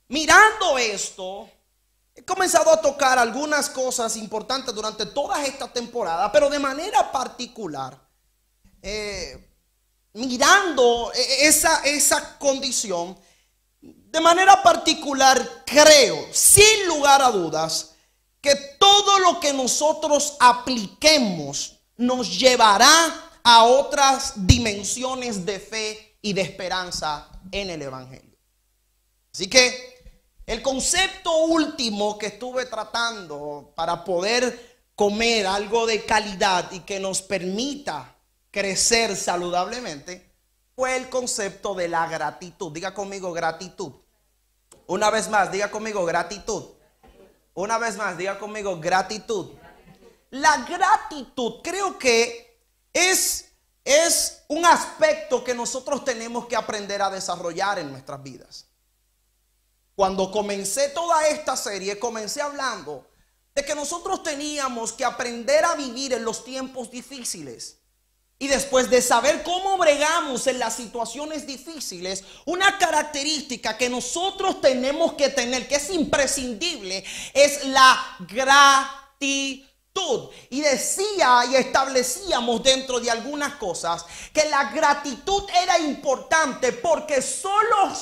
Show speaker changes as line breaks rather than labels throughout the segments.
mirando esto, he comenzado a tocar algunas cosas importantes durante toda esta temporada, pero de manera particular, mirando esa condición, de manera particular creo, sin lugar a dudas, que todo lo que nosotros apliquemos nos llevará a otras dimensiones de fe y de esperanza en el Evangelio. Así que el concepto último que estuve tratando para poder comer algo de calidad y que nos permita crecer saludablemente fue el concepto de la gratitud. Diga conmigo gratitud. Una vez más, diga conmigo gratitud. Una vez más, diga conmigo gratitud. La gratitud creo que es un aspecto que nosotros tenemos que aprender a desarrollar en nuestras vidas. Cuando comencé toda esta serie, comencé hablando de que nosotros teníamos que aprender a vivir en los tiempos difíciles. Y después de saber cómo bregamos en las situaciones difíciles, una característica que nosotros tenemos que tener, que es imprescindible, es la gratitud. Y decía y establecíamos dentro de algunas cosas que la gratitud era importante porque solo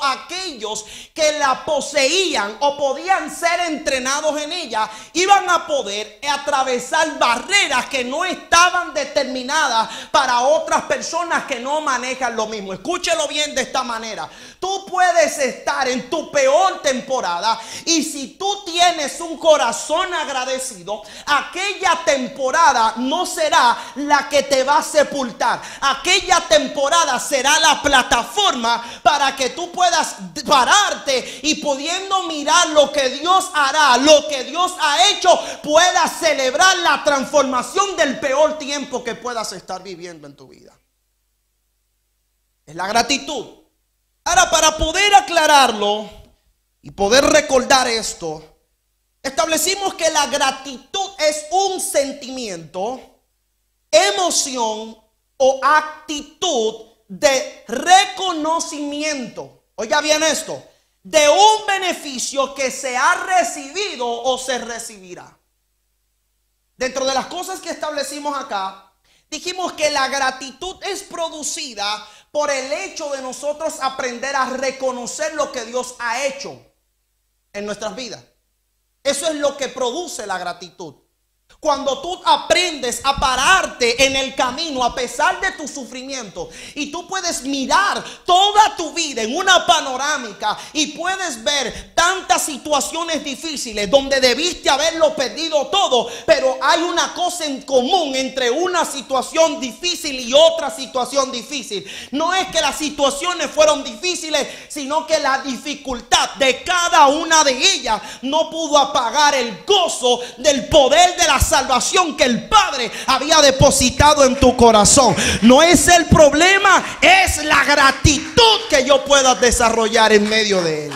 aquellos que la poseían o podían ser entrenados en ella iban a poder atravesar barreras que no estaban determinadas para otras personas que no manejan lo mismo. Escúchelo bien de esta manera. Tú puedes estar en tu peor temporada y si tú tienes un corazón agradecido, aquella temporada no será la que te va a sepultar. Aquella temporada será la plataforma para que tú puedas pararte y pudiendo mirar lo que Dios hará, lo que Dios ha hecho, puedas celebrar la transformación del peor tiempo que puedas estar viviendo en tu vida. Es la gratitud. Ahora, para poder aclararlo y poder recordar esto, establecimos que la gratitud es un sentimiento, emoción o actitud de reconocimiento. Oiga bien esto, de un beneficio que se ha recibido o se recibirá. Dentro de las cosas que establecimos acá, dijimos que la gratitud es producida por el hecho de nosotros aprender a reconocer lo que Dios ha hecho en nuestras vidas. Eso es lo que produce la gratitud. Cuando tú aprendes a pararte en el camino a pesar de tu sufrimiento y tú puedes mirar toda tu vida en una panorámica y puedes ver tantas situaciones difíciles donde debiste haberlo perdido todo, pero hay una cosa en común entre una situación difícil y otra situación difícil. No es que las situaciones fueron difíciles, sino que la dificultad de cada una de ellas no pudo apagar el gozo del poder de la salvación que el Padre había depositado en tu corazón. No es el problema, es la gratitud que yo pueda desarrollar en medio de él.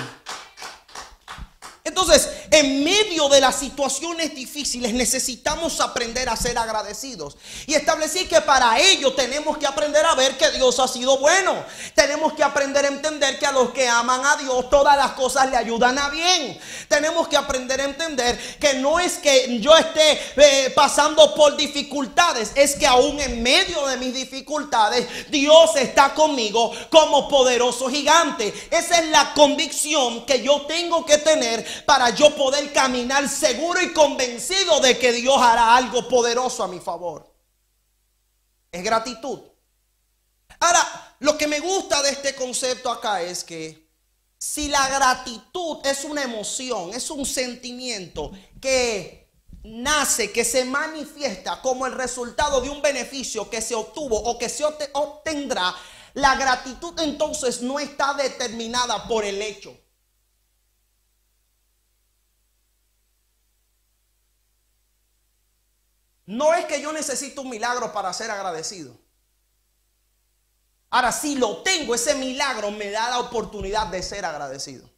Entonces, en medio de las situaciones difíciles necesitamos aprender a ser agradecidos. Y establecí que para ello tenemos que aprender a ver que Dios ha sido bueno. Tenemos que aprender a entender que a los que aman a Dios todas las cosas le ayudan a bien. Tenemos que aprender a entender que no es que yo esté pasando por dificultades, es que aún en medio de mis dificultades Dios está conmigo como poderoso gigante. Esa es la convicción que yo tengo que tener para yo poder caminar seguro y convencido de que Dios hará algo poderoso a mi favor. Es gratitud. Ahora, lo que me gusta de este concepto acá es que si la gratitud es una emoción, es un sentimiento que nace, que se manifiesta como el resultado de un beneficio que se obtuvo o que se obtendrá, la gratitud entonces no está determinada por el hecho. No es que yo necesito un milagro para ser agradecido. Ahora, si lo tengo, ese milagro me da la oportunidad de ser agradecido.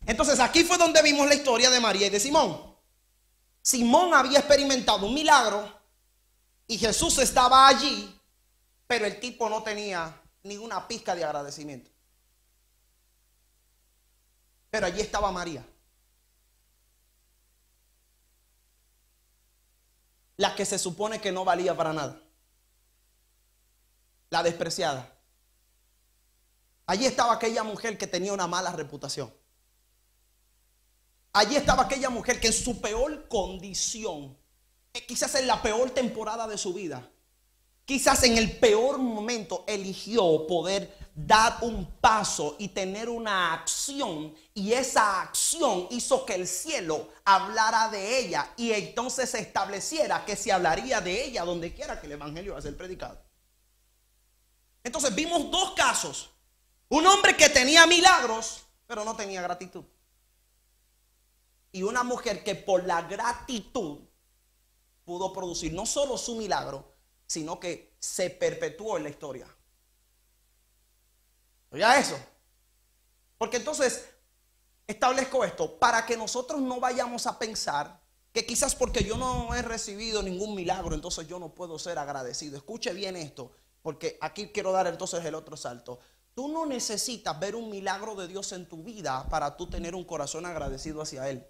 Entonces, aquí fue donde vimos la historia de María y de Simón. Simón había experimentado un milagro y Jesús estaba allí, pero el tipo no tenía ni una pizca de agradecimiento. Pero allí estaba María, la que se supone que no valía para nada, la despreciada. Allí estaba aquella mujer que tenía una mala reputación. Allí estaba aquella mujer que en su peor condición, quizás en la peor temporada de su vida, quizás en el peor momento, eligió poder dar un paso y tener una acción, y esa acción hizo que el cielo hablara de ella, y entonces se estableciera que se hablaría de ella donde quiera que el evangelio va a ser predicado. Entonces vimos dos casos: un hombre que tenía milagros pero no tenía gratitud, y una mujer que por la gratitud pudo producir no solo su milagro, sino que se perpetuó en la historia. Oiga eso. Porque entonces establezco esto para que nosotros no vayamos a pensar que quizás porque yo no he recibido ningún milagro, entonces yo no puedo ser agradecido. Escuche bien esto, porque aquí quiero dar entonces el otro salto. Tú no necesitas ver un milagro de Dios en tu vida para tú tener un corazón agradecido hacia Él.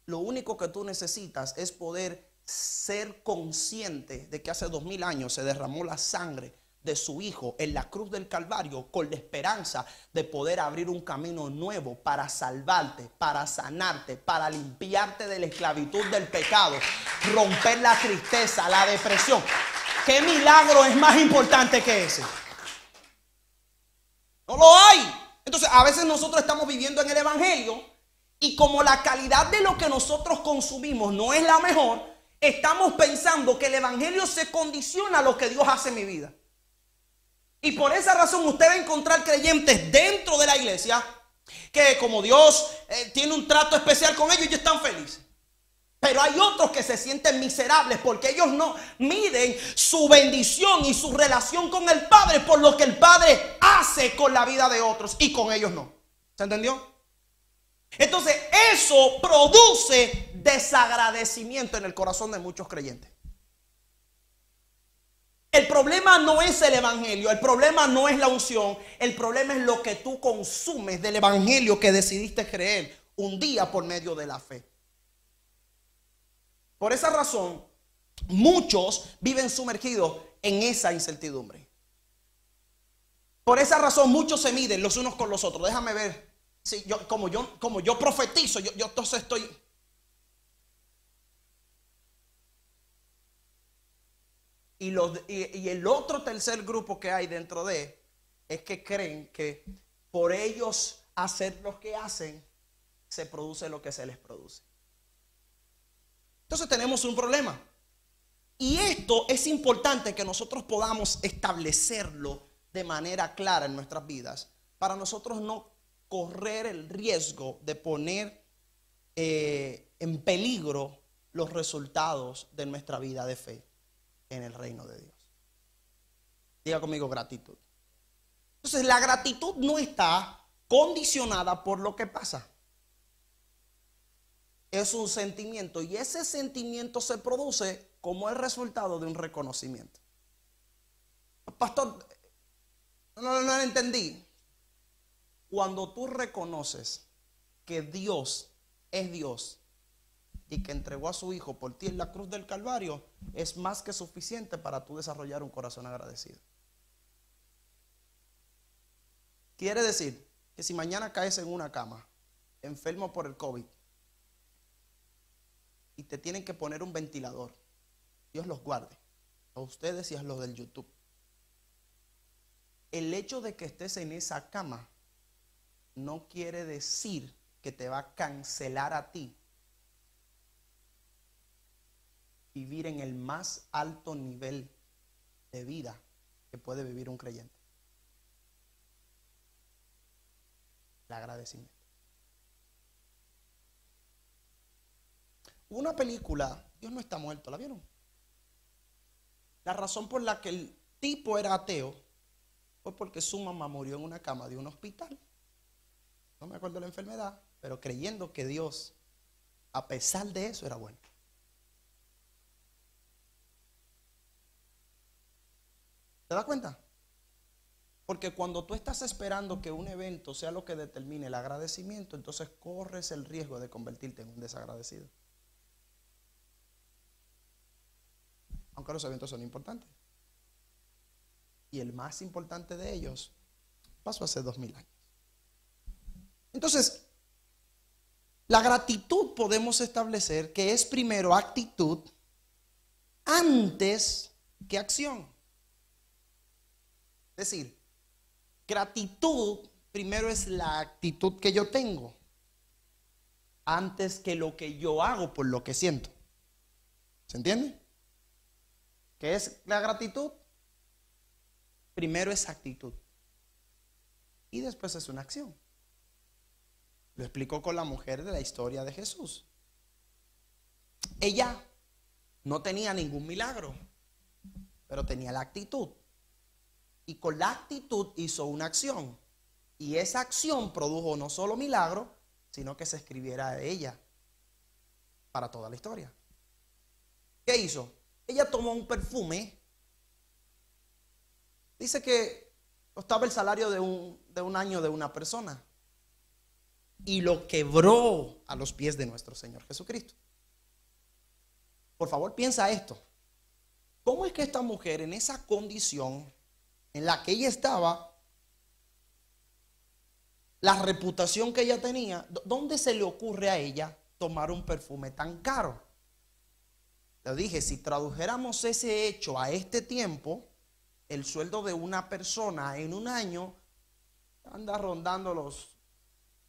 Lo único que tú necesitas es poder ser consciente de que hace 2000 años se derramó la sangre de su Hijo en la cruz del Calvario, con la esperanza de poder abrir un camino nuevo para salvarte, para sanarte, para limpiarte de la esclavitud del pecado, romper la tristeza, la depresión. ¿Qué milagro es más importante que ese? No lo hay. Entonces a veces nosotros estamos viviendo en el evangelio, y como la calidad de lo que nosotros consumimos no es la mejor, estamos pensando que el evangelio se condiciona a lo que Dios hace en mi vida. Y por esa razón usted va a encontrar creyentes dentro de la iglesia que, como Dios tiene un trato especial con ellos, ellos están felices. Pero hay otros que se sienten miserables porque ellos no miden su bendición y su relación con el Padre por lo que el Padre hace con la vida de otros, y con ellos no. ¿Se entendió? Entonces eso produce desagradecimiento en el corazón de muchos creyentes. El problema no es el evangelio, el problema no es la unción, el problema es lo que tú consumes del evangelio que decidiste creer un día por medio de la fe. Por esa razón, muchos viven sumergidos en esa incertidumbre. Por esa razón, muchos se miden los unos con los otros. Déjame ver. Sí, como yo profetizo, yo entonces estoy. Y el otro tercer grupo que hay dentro de es que creen que por ellos hacer lo que hacen, se produce lo que se les produce. Entonces tenemos un problema. Y esto es importante que nosotros podamos establecerlo de manera clara en nuestras vidas, para nosotros no correr el riesgo de poner en peligro los resultados de nuestra vida de fe en el reino de Dios. Diga conmigo: gratitud. Entonces la gratitud no está condicionada por lo que pasa. Es un sentimiento, y ese sentimiento se produce como el resultado de un reconocimiento. Pastor, no lo entendí. Cuando tú reconoces que Dios es Dios y que entregó a su Hijo por ti en la cruz del Calvario, es más que suficiente para tú desarrollar un corazón agradecido. Quiere decir que si mañana caes en una cama, enfermo por el COVID, y te tienen que poner un ventilador, Dios los guarde, a ustedes y a los del YouTube, el hecho de que estés en esa cama no quiere decir que te va a cancelar a ti vivir en el más alto nivel de vida que puede vivir un creyente: el agradecimiento. Una película, Dios no está muerto, ¿la vieron? La razón por la que el tipo era ateo fue porque su mamá murió en una cama de un hospital. No me acuerdo la enfermedad, pero creyendo que Dios, a pesar de eso, era bueno. ¿Te das cuenta? Porque cuando tú estás esperando que un evento sea lo que determine el agradecimiento, entonces corres el riesgo de convertirte en un desagradecido. Aunque los eventos son importantes. Y el más importante de ellos pasó hace 2000 años. Entonces, la gratitud podemos establecer que es primero actitud antes que acción. Es decir, gratitud primero es la actitud que yo tengo antes que lo que yo hago por lo que siento. ¿Se entiende? ¿Qué es la gratitud? Primero es actitud y después es una acción. Lo explicó con la mujer de la historia de Jesús. Ella no tenía ningún milagro, pero tenía la actitud. Y con la actitud hizo una acción. Y esa acción produjo no solo milagro, sino que se escribiera de ella para toda la historia. ¿Qué hizo? Ella tomó un perfume. Dice que costaba el salario de un año de una persona. Y lo quebró a los pies de nuestro Señor Jesucristo. Por favor, piensa esto. ¿Cómo es que esta mujer, en esa condición en la que ella estaba, la reputación que ella tenía, dónde se le ocurre a ella tomar un perfume tan caro? Le dije, si tradujéramos ese hecho a este tiempo, el sueldo de una persona en un año anda rondando los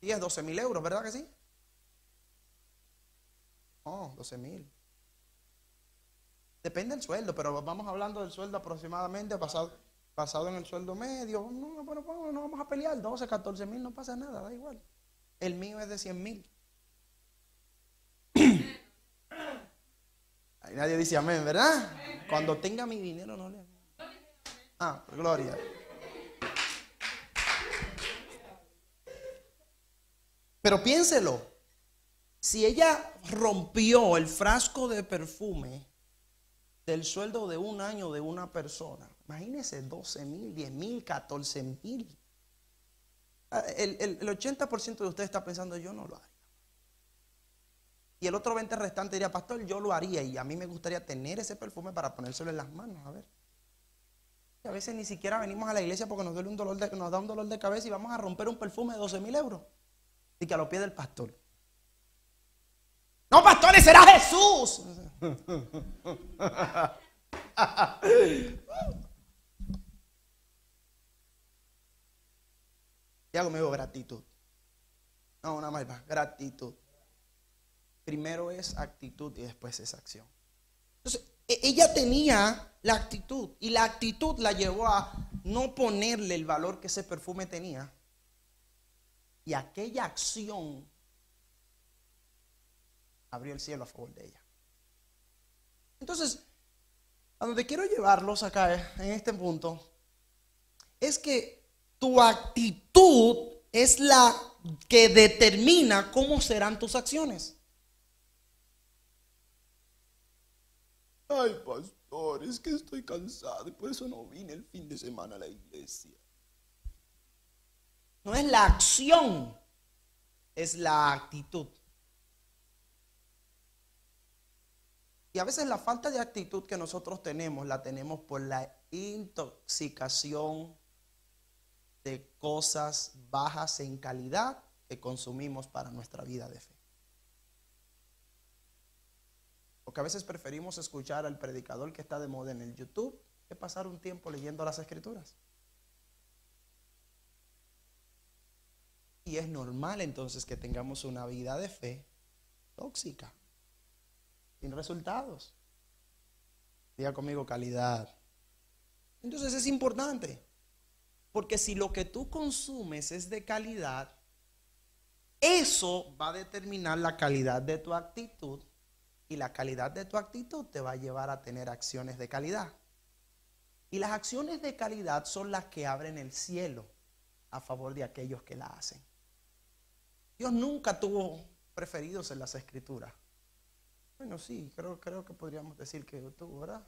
10, 12 mil euros, ¿verdad que sí? Oh, 12 mil. Depende del sueldo, pero vamos hablando del sueldo aproximadamente basado en el sueldo medio. No, pero no vamos a pelear, 12, 14 mil, no pasa nada, da igual. El mío es de 100 mil. Ahí nadie dice amén, ¿verdad? Cuando tenga mi dinero no le... Ah, gloria. Pero piénselo, si ella rompió el frasco de perfume del sueldo de un año de una persona, imagínese 12 mil, 10 mil, 14 mil. El 80% de ustedes está pensando, yo no lo haría. Y el otro 20% restante diría, pastor, yo lo haría y a mí me gustaría tener ese perfume para ponérselo en las manos, a ver. Y a veces ni siquiera venimos a la iglesia porque nos da un dolor de cabeza y vamos a romper un perfume de 12 mil euros. Y que a los pies del pastor. No, pastor, ese era Jesús. Y hago conmigo gratitud. No, nada más, gratitud. Primero es actitud y después es acción. Entonces, ella tenía la actitud y la actitud la llevó a no ponerle el valor que ese perfume tenía. Y aquella acción abrió el cielo a favor de ella. Entonces, a donde quiero llevarlos acá en este punto es que tu actitud es la que determina cómo serán tus acciones. Ay, pastor, es que estoy cansado y por eso no vine el fin de semana a la iglesia. No es la acción, es la actitud. Y a veces la falta de actitud que nosotros tenemos, la tenemos por la intoxicación de cosas bajas en calidad que consumimos para nuestra vida de fe. Porque a veces preferimos escuchar al predicador que está de moda en el YouTube que pasar un tiempo leyendo las escrituras. Y es normal entonces que tengamos una vida de fe tóxica, sin resultados. Diga conmigo calidad. Entonces es importante, porque si lo que tú consumes es de calidad, eso va a determinar la calidad de tu actitud, y la calidad de tu actitud te va a llevar a tener acciones de calidad. Y las acciones de calidad son las que abren el cielo a favor de aquellos que la hacen. Dios nunca tuvo preferidos en las escrituras. Bueno, sí, creo que podríamos decir que tuvo, ¿verdad?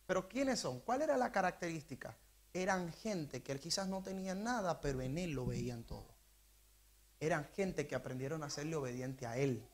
Pero ¿quiénes son? ¿Cuál era la característica? eran gente que quizás no tenían nada, pero en él lo veían todo. Eran gente que aprendieron a serle obediente a él.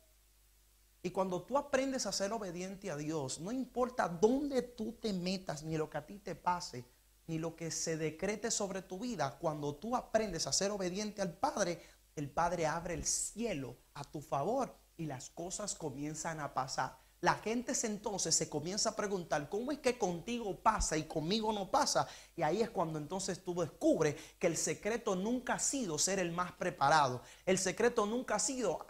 Y cuando tú aprendes a ser obediente a Dios, no importa dónde tú te metas, ni lo que a ti te pase, ni lo que se decrete sobre tu vida, cuando tú aprendes a ser obediente al Padre, el Padre abre el cielo a tu favor y las cosas comienzan a pasar. La gente entonces se comienza a preguntar, ¿cómo es que contigo pasa y conmigo no pasa? Y ahí es cuando entonces tú descubres que el secreto nunca ha sido ser el más preparado. El secreto nunca ha sido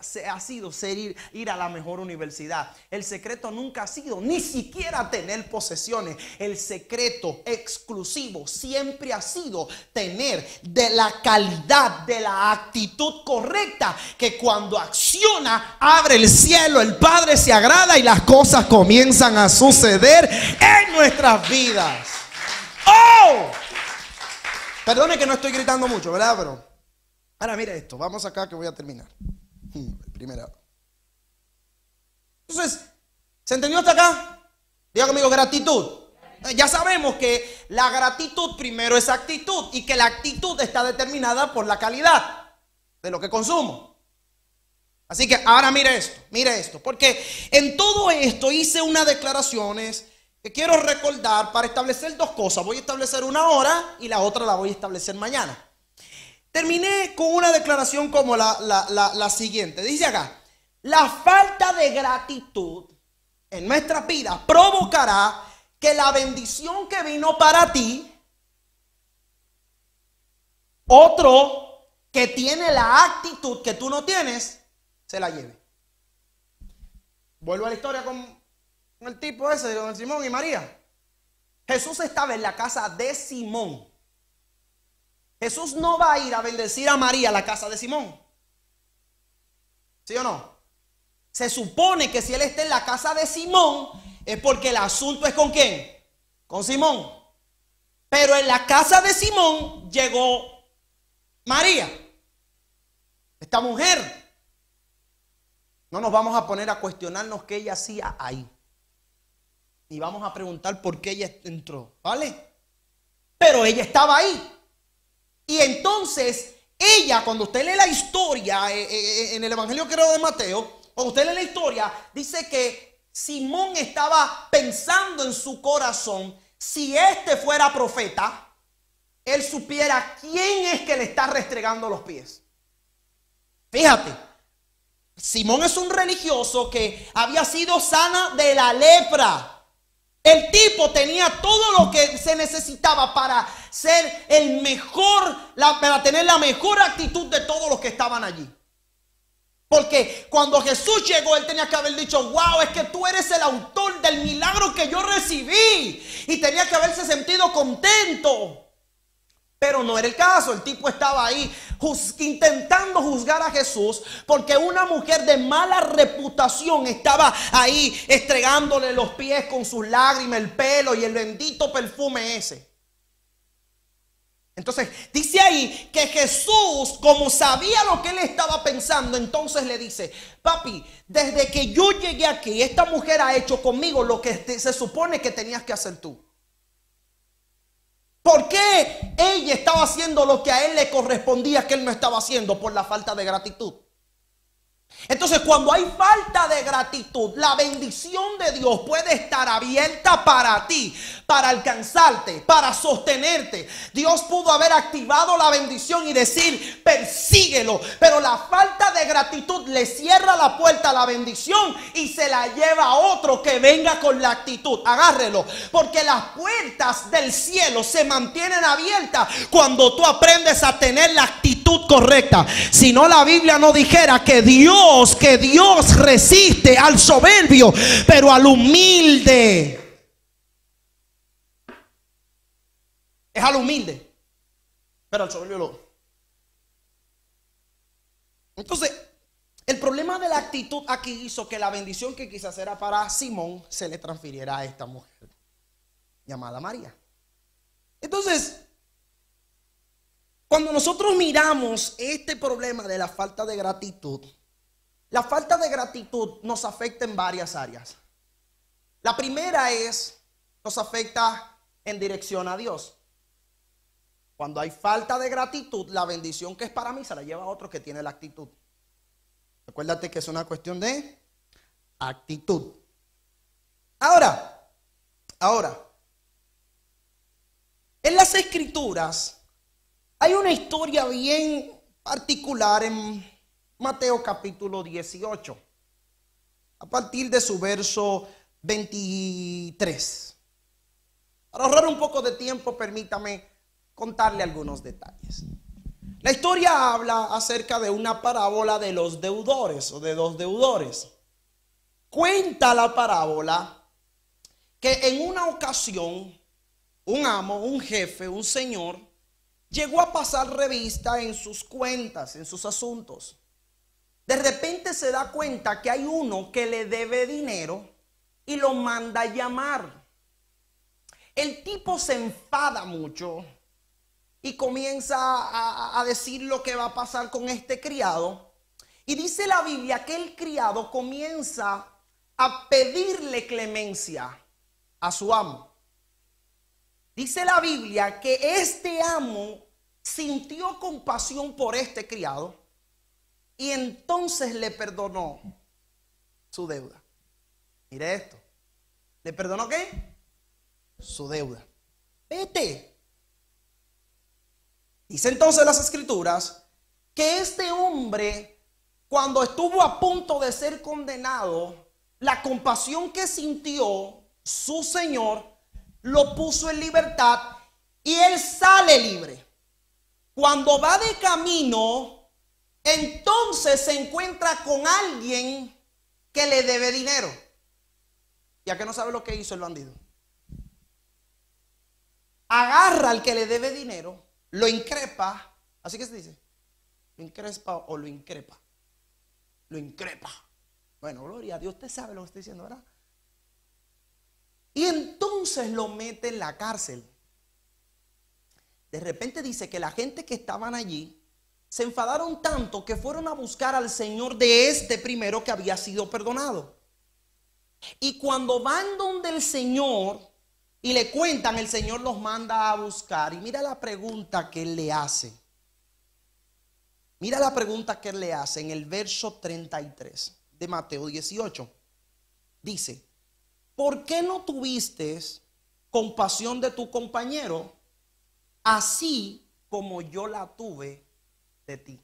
ir a la mejor universidad. El secreto nunca ha sido ni siquiera tener posesiones. El secreto exclusivo siempre ha sido tener de la calidad, de la actitud correcta, que cuando acciona, abre el cielo, el Padre se agrada y las cosas comienzan a suceder en nuestras vidas. ¡Oh! Perdone que no estoy gritando mucho, ¿verdad? Pero ahora mire esto, vamos acá que voy a terminar. Primera. Entonces, ¿se entendió hasta acá? Diga conmigo, gratitud. Ya sabemos que la gratitud primero es actitud y que la actitud está determinada por la calidad de lo que consumo. Así que ahora mire esto, porque en todo esto hice unas declaraciones que quiero recordar para establecer dos cosas. Voy a establecer una ahora y la otra la voy a establecer mañana. Terminé con una declaración como la siguiente. Dice acá, la falta de gratitud en nuestra vida provocará que la bendición que vino para ti, otro que tiene la actitud que tú no tienes, se la lleve. Vuelvo a la historia con el tipo ese, con Simón y María. Jesús estaba en la casa de Simón. Jesús no va a ir a bendecir a María a la casa de Simón. ¿Sí o no? Se supone que si él está en la casa de Simón es porque el asunto es ¿con quién? Con Simón. Pero en la casa de Simón llegó María, esta mujer. No nos vamos a poner a cuestionarnos qué ella hacía ahí. Y vamos a preguntar por qué ella entró, ¿vale? Pero ella estaba ahí. Y entonces ella, cuando usted lee la historia en el Evangelio creo de Mateo, cuando usted lee la historia, dice que Simón estaba pensando en su corazón, si este fuera profeta, él supiera quién es que le está restregando los pies. Fíjate, Simón es un religioso que había sido sana de la lepra. El tipo tenía todo lo que se necesitaba para ser el mejor, para tener la mejor actitud de todos los que estaban allí. Porque cuando Jesús llegó, él tenía que haber dicho, wow, es que tú eres el autor del milagro que yo recibí. Y tenía que haberse sentido contento. Pero no era el caso. El tipo estaba ahí intentando juzgar a Jesús porque una mujer de mala reputación estaba ahí estregándole los pies con sus lágrimas, el pelo y el bendito perfume ese. Entonces dice ahí que Jesús, como sabía lo que él estaba pensando, entonces le dice, papi, desde que yo llegué aquí, esta mujer ha hecho conmigo lo que se supone que tenías que hacer tú. ¿Por qué ella estaba haciendo lo que a él le correspondía que él no estaba haciendo? Por la falta de gratitud. Entonces, cuando hay falta de gratitud, la bendición de Dios puede estar abierta para ti, para alcanzarte, para sostenerte. Dios pudo haber activado la bendición y decir, persíguelo, pero la falta de gratitud le cierra la puerta a la bendición y se la lleva a otro que venga con la actitud. Agárrelo, porque las puertas del cielo se mantienen abiertas cuando tú aprendes a tener la actitud correcta. Si no, la Biblia no dijera que Dios resiste al soberbio, pero al humilde. Es al humilde, pero al soberbio no. Entonces, el problema de la actitud aquí hizo que la bendición que quizás era para Simón se le transfiriera a esta mujer llamada María. Entonces, cuando nosotros miramos este problema de la falta de gratitud, la falta de gratitud nos afecta en varias áreas. La primera nos afecta en dirección a Dios. Cuando hay falta de gratitud, la bendición que es para mí se la lleva a otro que tiene la actitud. Recuérdate que es una cuestión de actitud. Ahora, en las Escrituras hay una historia bien particular en Mateo capítulo 18, a partir de su verso 23. Para ahorrar un poco de tiempo, permítame contarle algunos detalles. La historia habla acerca de una parábola de los deudores o de dos deudores. Cuenta la parábola que en una ocasión un amo, un jefe, un señor llegó a pasar revista en sus cuentas, en sus asuntos. De repente se da cuenta que hay uno que le debe dinero y lo manda a llamar. El tipo se enfada mucho y comienza a decir lo que va a pasar con este criado. Y dice la Biblia que el criado comienza a pedirle clemencia a su amo. Dice la Biblia que este amo sintió compasión por este criado y entonces le perdonó su deuda. Mire esto. ¿Le perdonó qué? Su deuda. Vete. Dice entonces las Escrituras que este hombre, cuando estuvo a punto de ser condenado, la compasión que sintió su señor lo puso en libertad y él sale libre. Cuando va de camino, entonces se encuentra con alguien que le debe dinero. ¿Ya que no sabe lo que hizo el bandido? Agarra al que le debe dinero, lo increpa, así que se dice, lo increspa o lo increpa. Lo increpa. Bueno, gloria a Dios, usted sabe lo que estoy diciendo, ¿verdad? Y entonces lo mete en la cárcel. De repente dice que la gente que estaban allí se enfadaron tanto que fueron a buscar al señor de este primero que había sido perdonado. Y cuando van donde el señor y le cuentan, el señor los manda a buscar. Y mira la pregunta que él le hace. Mira la pregunta que él le hace en el verso 33 de Mateo 18. Dice: ¿por qué no tuviste compasión de tu compañero, así como yo la tuve de ti?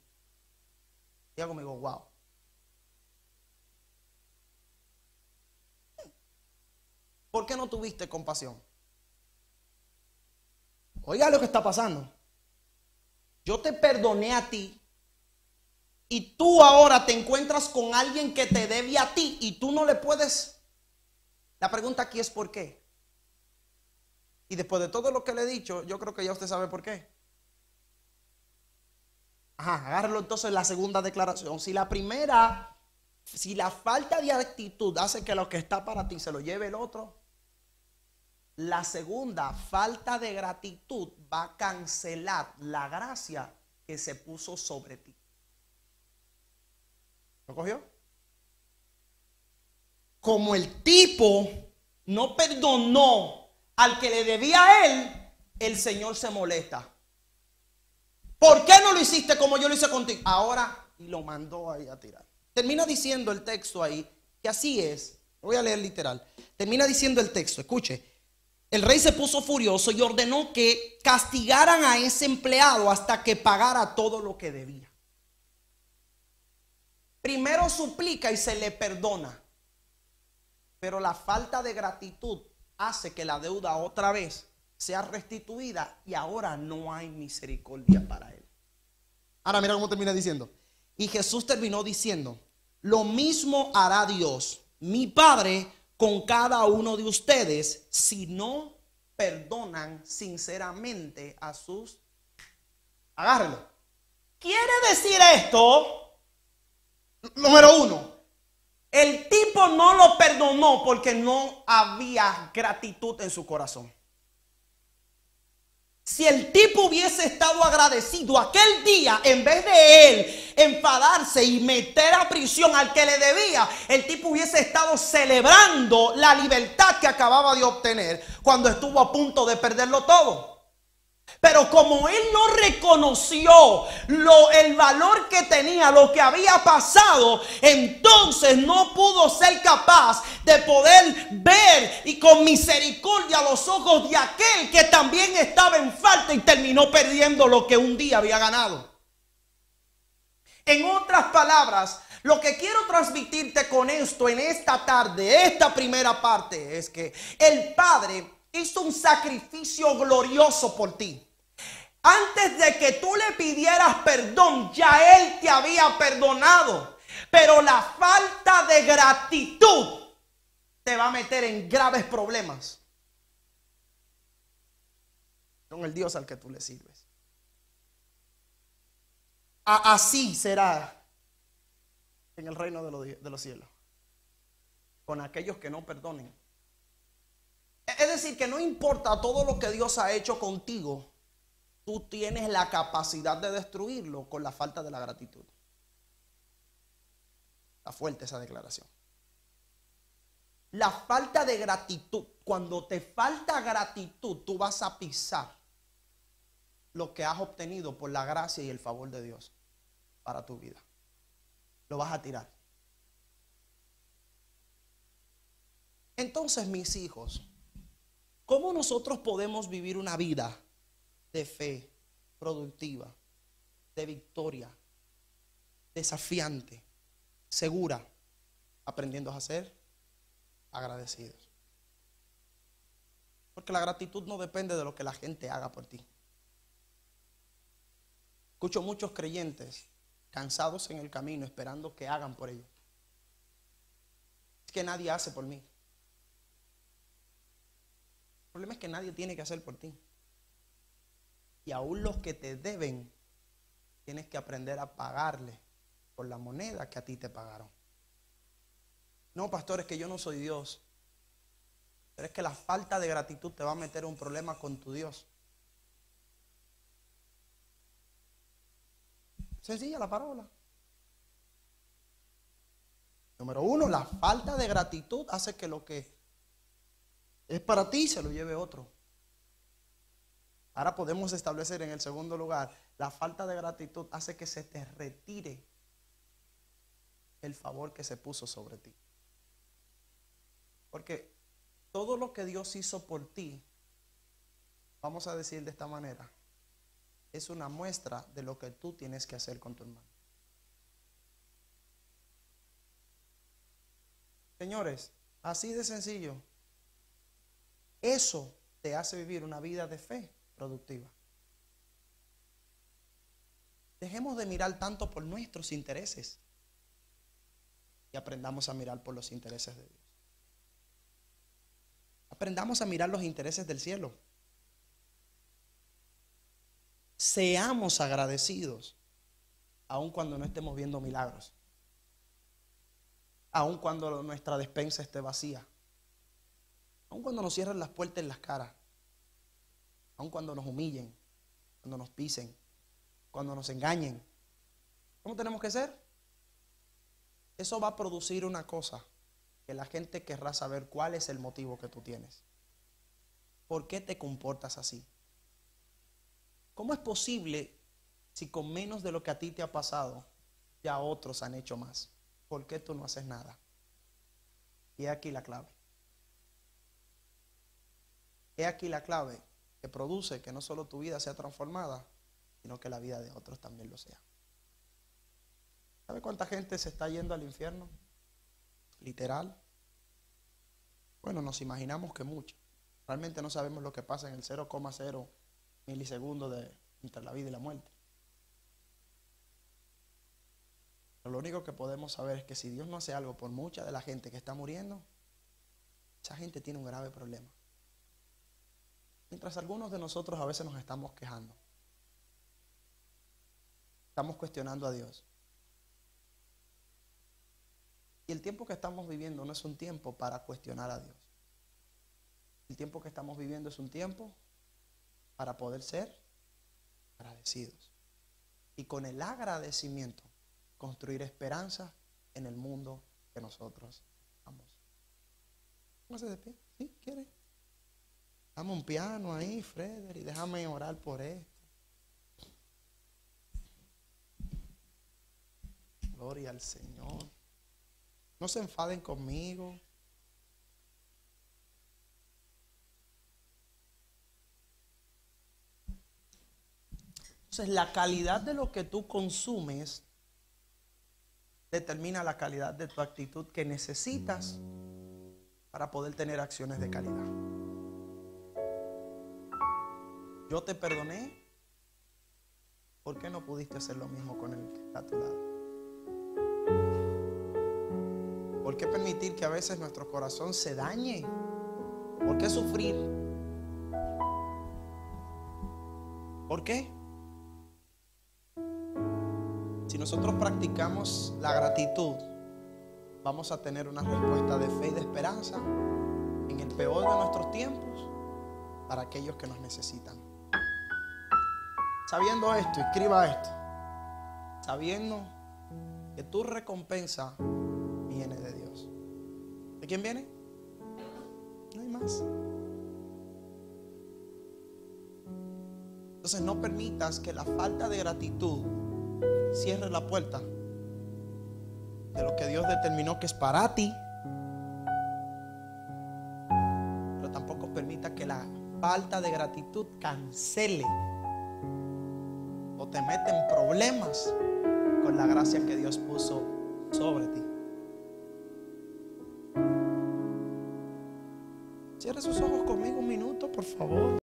Diga conmigo, wow. ¿Por qué no tuviste compasión? Oiga lo que está pasando. Yo te perdoné a ti y tú ahora te encuentras con alguien que te debe a ti y tú no le puedes. La pregunta aquí es ¿por qué? Y después de todo lo que le he dicho, yo creo que ya usted sabe por qué. Ajá, agárralo entonces la segunda declaración. Si la primera, si la falta de actitud hace que lo que está para ti se lo lleve el otro, la segunda, falta de gratitud, va a cancelar la gracia que se puso sobre ti. ¿Lo cogió? Como el tipo no perdonó al que le debía a él, el Señor se molesta. ¿Por qué no lo hiciste como yo lo hice contigo? Ahora, y lo mandó ahí a tirar. Termina diciendo el texto ahí, que así es. Voy a leer literal. Termina diciendo el texto, escuche. El rey se puso furioso y ordenó que castigaran a ese empleado hasta que pagara todo lo que debía. Primero suplica y se le perdona. Pero la falta de gratitud hace que la deuda otra vez sea restituida y ahora no hay misericordia para él. Ahora mira cómo termina diciendo. Y Jesús terminó diciendo: lo mismo hará Dios, mi Padre, con cada uno de ustedes si no perdonan sinceramente a sus... Agárrenlo. Quiere decir esto, número uno, el tipo no lo perdonó porque no había gratitud en su corazón. Si el tipo hubiese estado agradecido aquel día, en vez de él enfadarse y meter a prisión al que le debía, el tipo hubiese estado celebrando la libertad que acababa de obtener cuando estuvo a punto de perderlo todo. Pero como él no reconoció el valor que tenía, lo que había pasado, entonces no pudo ser capaz de poder ver y con misericordia a los ojos de aquel que también estaba en falta y terminó perdiendo lo que un día había ganado. En otras palabras, lo que quiero transmitirte con esto en esta tarde, esta primera parte, es que el Padre hizo un sacrificio glorioso por ti. Antes de que tú le pidieras perdón, ya Él te había perdonado. Pero la falta de gratitud te va a meter en graves problemas con el Dios al que tú le sirves. Así será en el reino de los cielos con aquellos que no perdonen. Es decir, que no importa todo lo que Dios ha hecho contigo, tú tienes la capacidad de destruirlo con la falta de la gratitud. Está fuerte esa declaración. La falta de gratitud. Cuando te falta gratitud, tú vas a pisar lo que has obtenido por la gracia y el favor de Dios para tu vida. Lo vas a tirar. Entonces, mis hijos, ¿cómo nosotros podemos vivir una vida de fe, productiva, de victoria, desafiante, segura, aprendiendo a ser agradecidos? Porque la gratitud no depende de lo que la gente haga por ti. Escucho muchos creyentes cansados en el camino esperando que hagan por ellos. Es que nadie hace por mí. El problema es que nadie tiene que hacer por ti. Y aún los que te deben, tienes que aprender a pagarle por la moneda que a ti te pagaron. No, pastor, es que yo no soy Dios. Pero es que la falta de gratitud te va a meter en un problema con tu Dios. Sencilla la parábola. Número uno, la falta de gratitud hace que lo que es para ti se lo lleve otro. Ahora podemos establecer en el segundo lugar, la falta de gratitud hace que se te retire el favor que se puso sobre ti. Porque todo lo que Dios hizo por ti, vamos a decir de esta manera, es una muestra de lo que tú tienes que hacer con tu hermano. Señores, así de sencillo. Eso te hace vivir una vida de fe productiva. Dejemos de mirar tanto por nuestros intereses y aprendamos a mirar por los intereses de Dios. Aprendamos a mirar los intereses del cielo. Seamos agradecidos, aun cuando no estemos viendo milagros, aun cuando nuestra despensa esté vacía, aun cuando nos cierren las puertas en las caras, aun cuando nos humillen, cuando nos pisen, cuando nos engañen. ¿Cómo tenemos que ser? Eso va a producir una cosa, que la gente querrá saber cuál es el motivo que tú tienes. ¿Por qué te comportas así? ¿Cómo es posible si con menos de lo que a ti te ha pasado, ya otros han hecho más? ¿Por qué tú no haces nada? Y he aquí la clave. He aquí la clave que produce que no solo tu vida sea transformada, sino que la vida de otros también lo sea. ¿Sabe cuánta gente se está yendo al infierno? Literal. Bueno, nos imaginamos que mucho. Realmente no sabemos lo que pasa en el 0,0 milisegundos entre la vida y la muerte. Pero lo único que podemos saber es que si Dios no hace algo por mucha de la gente que está muriendo, esa gente tiene un grave problema. Mientras algunos de nosotros a veces nos estamos quejando, estamos cuestionando a Dios. Y el tiempo que estamos viviendo no es un tiempo para cuestionar a Dios. El tiempo que estamos viviendo es un tiempo para poder ser agradecidos. Y con el agradecimiento construir esperanza en el mundo que nosotros amamos. Póngase de pie, ¿sí? ¿Quiere? Dame un piano ahí, Frederick, déjame orar por esto. Gloria al Señor. No se enfaden conmigo. Entonces, la calidad de lo que tú consumes determina la calidad de tu actitud que necesitas para poder tener acciones de calidad. Yo te perdoné. ¿Por qué no pudiste hacer lo mismo con el que está a tu lado? ¿Por qué permitir que a veces nuestro corazón se dañe? ¿Por qué sufrir? ¿Por qué? Si nosotros practicamos la gratitud, vamos a tener una respuesta de fe y de esperanza en el peor de nuestros tiempos para aquellos que nos necesitan. Sabiendo esto, escriba esto. Sabiendo que tu recompensa viene de Dios. ¿De quién viene? No hay más. Entonces no permitas que la falta de gratitud cierre la puerta de lo que Dios determinó que es para ti. Pero tampoco permita que la falta de gratitud cancele o te meta en problemas con la gracia que Dios puso sobre ti. Cierre sus ojos conmigo un minuto, por favor.